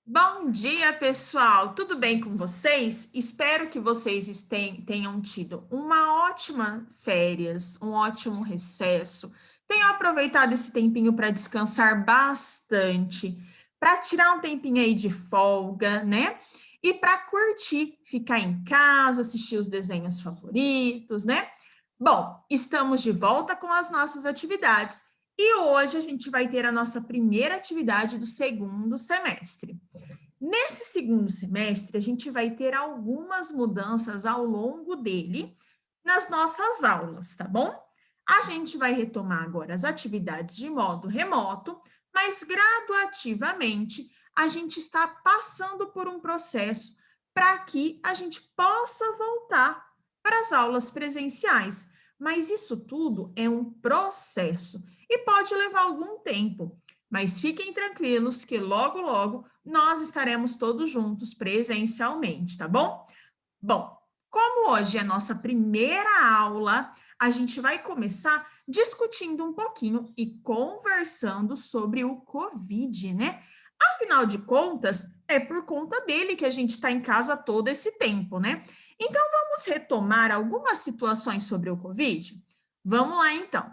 Bom dia, pessoal! Tudo bem com vocês? Espero que vocês tenham tido uma ótima férias, um ótimo recesso. Tenham aproveitado esse tempinho para descansar bastante, para tirar um tempinho aí de folga, né? E para curtir, ficar em casa, assistir os desenhos favoritos, né? Bom, estamos de volta com as nossas atividades e hoje a gente vai ter a nossa primeira atividade do segundo semestre. Nesse segundo semestre, a gente vai ter algumas mudanças ao longo dele nas nossas aulas, tá bom? A gente vai retomar agora as atividades de modo remoto, mas gradativamente a gente está passando por um processo para que a gente possa voltar para as aulas presenciais. Mas isso tudo é um processo e pode levar algum tempo. Mas fiquem tranquilos que logo, logo nós estaremos todos juntos presencialmente, tá bom? Bom, como hoje é a nossa primeira aula, a gente vai começar discutindo um pouquinho e conversando sobre o Covid, né? Afinal de contas, é por conta dele que a gente está em casa todo esse tempo, né? Então, vamos retomar algumas situações sobre o Covid? Vamos lá, então.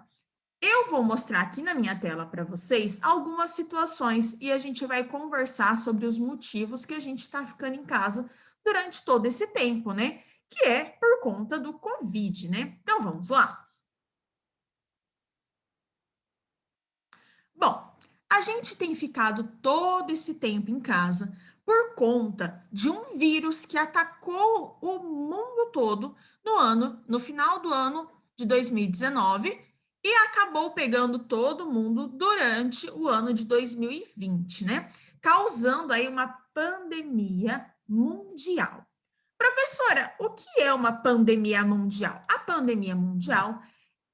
Eu vou mostrar aqui na minha tela para vocês algumas situações e a gente vai conversar sobre os motivos que a gente está ficando em casa durante todo esse tempo, né? Que é por conta do Covid, né? Então vamos lá. Bom, a gente tem ficado todo esse tempo em casa por conta de um vírus que atacou o mundo todo no final do ano de 2019 e acabou pegando todo mundo durante o ano de 2020, né? Causando aí uma pandemia mundial. Professora, o que é uma pandemia mundial? A pandemia mundial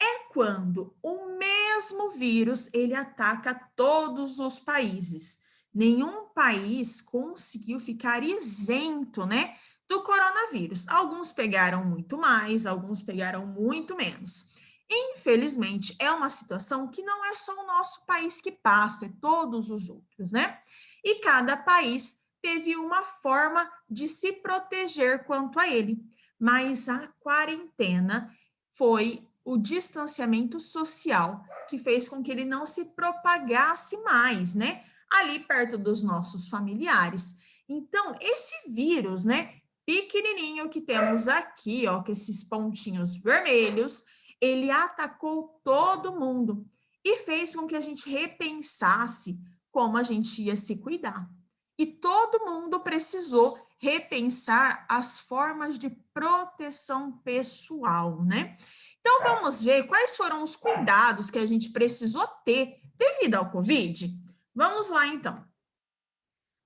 é quando o mesmo vírus ele ataca todos os países. Nenhum país conseguiu ficar isento, né, do coronavírus. Alguns pegaram muito mais, alguns pegaram muito menos. Infelizmente, é uma situação que não é só o nosso país que passa, é todos os outros, né? E cada país teve uma forma de se proteger quanto a ele. Mas a quarentena foi o distanciamento social que fez com que ele não se propagasse mais, né? Ali perto dos nossos familiares. Então, esse vírus, né, pequenininho que temos aqui, ó, com esses pontinhos vermelhos, ele atacou todo mundo e fez com que a gente repensasse como a gente ia se cuidar. E todo mundo precisou repensar as formas de proteção pessoal, né? Então, vamos ver quais foram os cuidados que a gente precisou ter devido ao Covid? Vamos lá, então.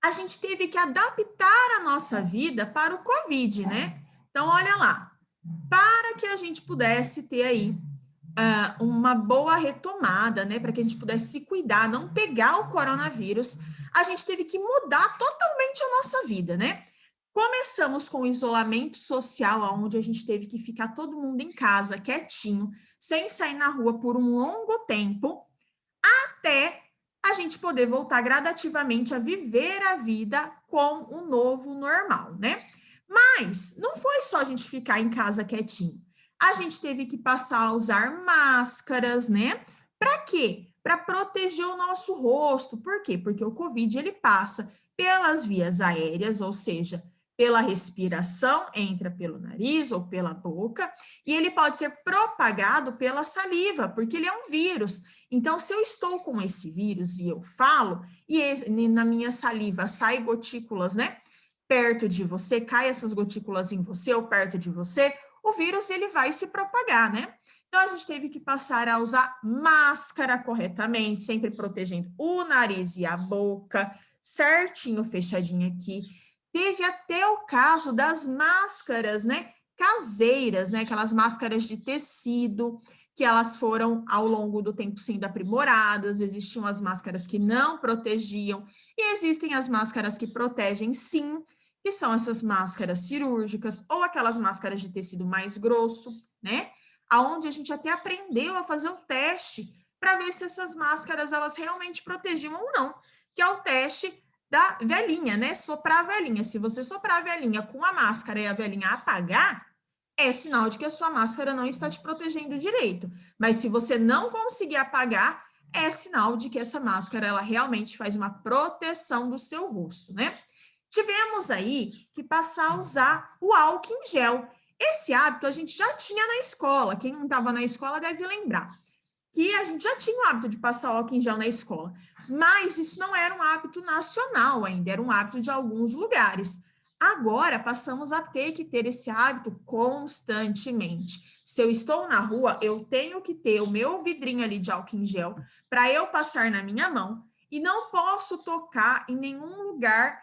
A gente teve que adaptar a nossa vida para o Covid, né? Então, olha lá. Para que a gente pudesse ter aí uma boa retomada, né? Para que a gente pudesse se cuidar, não pegar o coronavírus, a gente teve que mudar totalmente a nossa vida, né? Começamos com o isolamento social, onde a gente teve que ficar todo mundo em casa, quietinho, sem sair na rua por um longo tempo, até a gente poder voltar gradativamente a viver a vida com o novo normal, né? Mas não foi só a gente ficar em casa quietinho. A gente teve que passar a usar máscaras, né? Para quê? Para proteger o nosso rosto. Por quê? Porque o Covid ele passa pelas vias aéreas, ou seja, pela respiração, entra pelo nariz ou pela boca, e ele pode ser propagado pela saliva, porque ele é um vírus. Então, se eu estou com esse vírus e eu falo, e na minha saliva sai gotículas, né? Perto de você, cai essas gotículas em você ou perto de você, o vírus ele vai se propagar, né? Então, a gente teve que passar a usar máscara corretamente, sempre protegendo o nariz e a boca, certinho, fechadinho aqui. Teve até o caso das máscaras, né? Caseiras, né? Aquelas máscaras de tecido, que elas foram ao longo do tempo sendo aprimoradas. Existiam as máscaras que não protegiam, e existem as máscaras que protegem sim, que são essas máscaras cirúrgicas, ou aquelas máscaras de tecido mais grosso, né? Aonde a gente até aprendeu a fazer o teste para ver se essas máscaras elas realmente protegiam ou não, que é o teste da velhinha, né? Soprar a velhinha. Se você soprar a velhinha com a máscara e a velhinha apagar, é sinal de que a sua máscara não está te protegendo direito. Mas se você não conseguir apagar, é sinal de que essa máscara ela realmente faz uma proteção do seu rosto, né? Tivemos aí que passar a usar o álcool em gel. Esse hábito a gente já tinha na escola. Quem não estava na escola deve lembrar que a gente já tinha o hábito de passar álcool em gel na escola, mas isso não era um hábito nacional ainda, era um hábito de alguns lugares. Agora passamos a ter que ter esse hábito constantemente. Se eu estou na rua, eu tenho que ter o meu vidrinho ali de álcool em gel para eu passar na minha mão e não posso tocar em nenhum lugar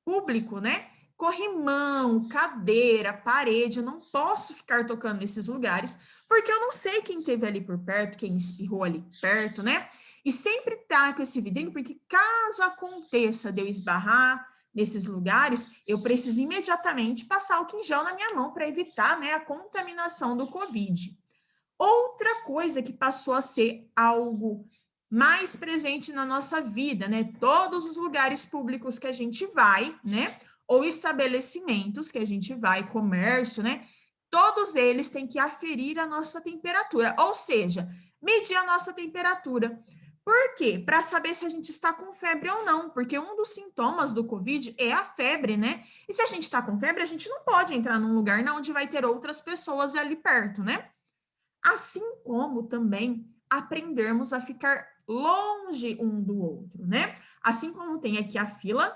público, né? Corrimão, cadeira, parede, eu não posso ficar tocando nesses lugares, porque eu não sei quem teve ali por perto, quem espirrou ali perto, né? E sempre tá com esse vidrinho, porque caso aconteça de eu esbarrar nesses lugares, eu preciso imediatamente passar álcool em gel na minha mão para evitar, né, a contaminação do Covid. Outra coisa que passou a ser algo mais presente na nossa vida, né? Todos os lugares públicos que a gente vai, né? Ou estabelecimentos que a gente vai, comércio, né? Todos eles têm que aferir a nossa temperatura, ou seja, medir a nossa temperatura. Por quê? Para saber se a gente está com febre ou não, porque um dos sintomas do Covid é a febre, né? E se a gente está com febre, a gente não pode entrar num lugar onde vai ter outras pessoas ali perto, né? Assim como também aprendermos a ficar longe um do outro, né? Assim como tem aqui a fila,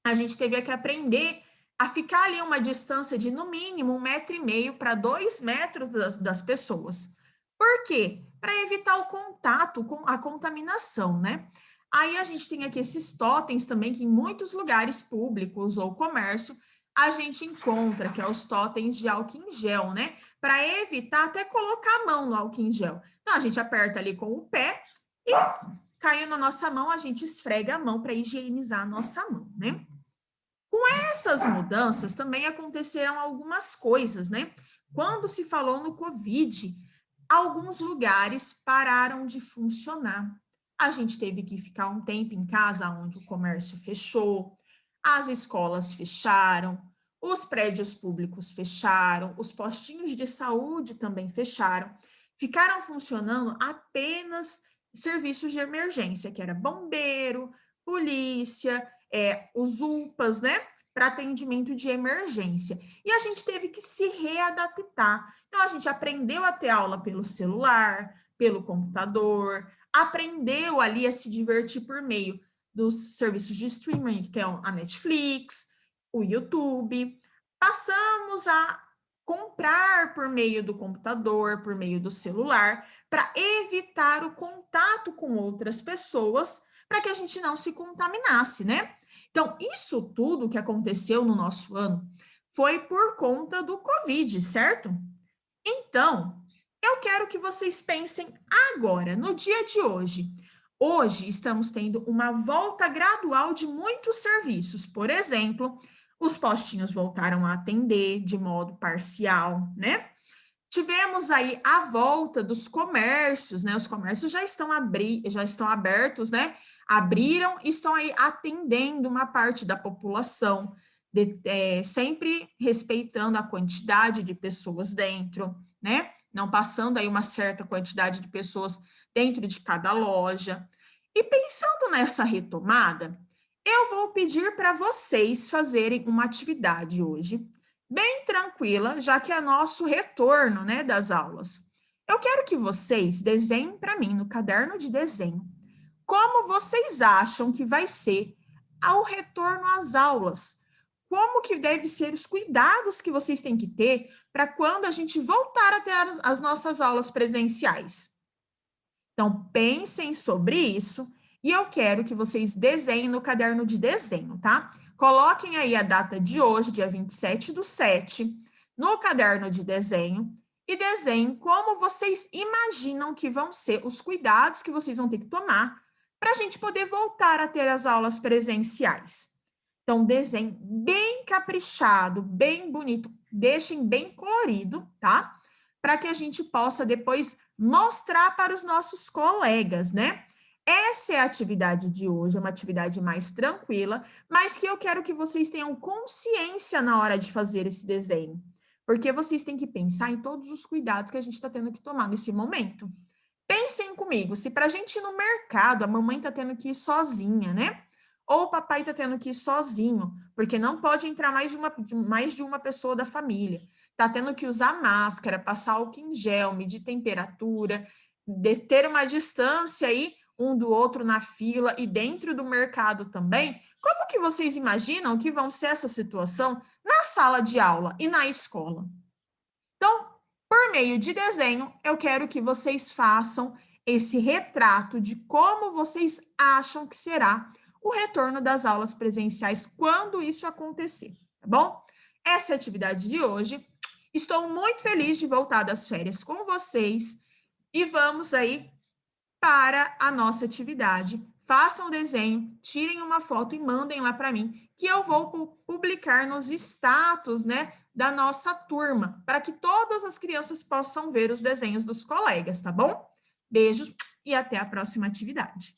a gente teve que aprender a ficar ali uma distância de no mínimo 1,5 m para 2 metros das pessoas. Por quê? Para evitar o contato com a contaminação, né? Aí a gente tem aqui esses totens também que em muitos lugares públicos ou comércio a gente encontra, que é os totens de álcool em gel, né? Para evitar até colocar a mão no álcool em gel. Então a gente aperta ali com o pé e caiu na nossa mão, a gente esfrega a mão para higienizar a nossa mão, né? Com essas mudanças também aconteceram algumas coisas, né? Quando se falou no Covid, alguns lugares pararam de funcionar. A gente teve que ficar um tempo em casa onde o comércio fechou, as escolas fecharam, os prédios públicos fecharam, os postinhos de saúde também fecharam. Ficaram funcionando apenas serviços de emergência, que era bombeiro, polícia, os UPAs, né? Para atendimento de emergência. E a gente teve que se readaptar. Então, a gente aprendeu a ter aula pelo celular, pelo computador, aprendeu ali a se divertir por meio dos serviços de streaming, que é a Netflix, o YouTube. Passamos a comprar por meio do computador, por meio do celular, para evitar o contato com outras pessoas, para que a gente não se contaminasse, né? Então, isso tudo que aconteceu no nosso ano foi por conta do Covid, certo? Então, eu quero que vocês pensem agora, no dia de hoje. Hoje estamos tendo uma volta gradual de muitos serviços. Por exemplo, os postinhos voltaram a atender de modo parcial, né? Tivemos aí a volta dos comércios, né? Os comércios já estão abertos, né? Abriram e estão aí atendendo uma parte da população, sempre respeitando a quantidade de pessoas dentro, né? Não passando aí uma certa quantidade de pessoas dentro de cada loja. E pensando nessa retomada, eu vou pedir para vocês fazerem uma atividade hoje bem tranquila, já que é nosso retorno, né, das aulas. Eu quero que vocês desenhem para mim no caderno de desenho como vocês acham que vai ser ao retorno às aulas. Como que deve ser os cuidados que vocês têm que ter para quando a gente voltar a ter as nossas aulas presenciais. Então, pensem sobre isso e eu quero que vocês desenhem no caderno de desenho, tá? Coloquem aí a data de hoje, dia 27/7, no caderno de desenho e desenhem como vocês imaginam que vão ser os cuidados que vocês vão ter que tomar para a gente poder voltar a ter as aulas presenciais. Então, desenhe bem caprichado, bem bonito, deixem bem colorido, tá? Para que a gente possa depois mostrar para os nossos colegas, né? Essa é a atividade de hoje, é uma atividade mais tranquila, mas que eu quero que vocês tenham consciência na hora de fazer esse desenho, porque vocês têm que pensar em todos os cuidados que a gente está tendo que tomar nesse momento. Pensem comigo, se para a gente ir no mercado, a mamãe está tendo que ir sozinha, né? Ou o papai está tendo que ir sozinho, porque não pode entrar mais de uma pessoa da família. Está tendo que usar máscara, passar álcool em gel, medir temperatura, ter uma distância aí um do outro na fila e dentro do mercado também. Como que vocês imaginam que vão ser essa situação na sala de aula e na escola? Então, por meio de desenho, eu quero que vocês façam esse retrato de como vocês acham que será o retorno das aulas presenciais quando isso acontecer, tá bom? Essa é a atividade de hoje. Estou muito feliz de voltar das férias com vocês e vamos aí para a nossa atividade. Façam o desenho, tirem uma foto e mandem lá para mim, que eu vou publicar nos status, né, da nossa turma, para que todas as crianças possam ver os desenhos dos colegas, tá bom? Beijos e até a próxima atividade.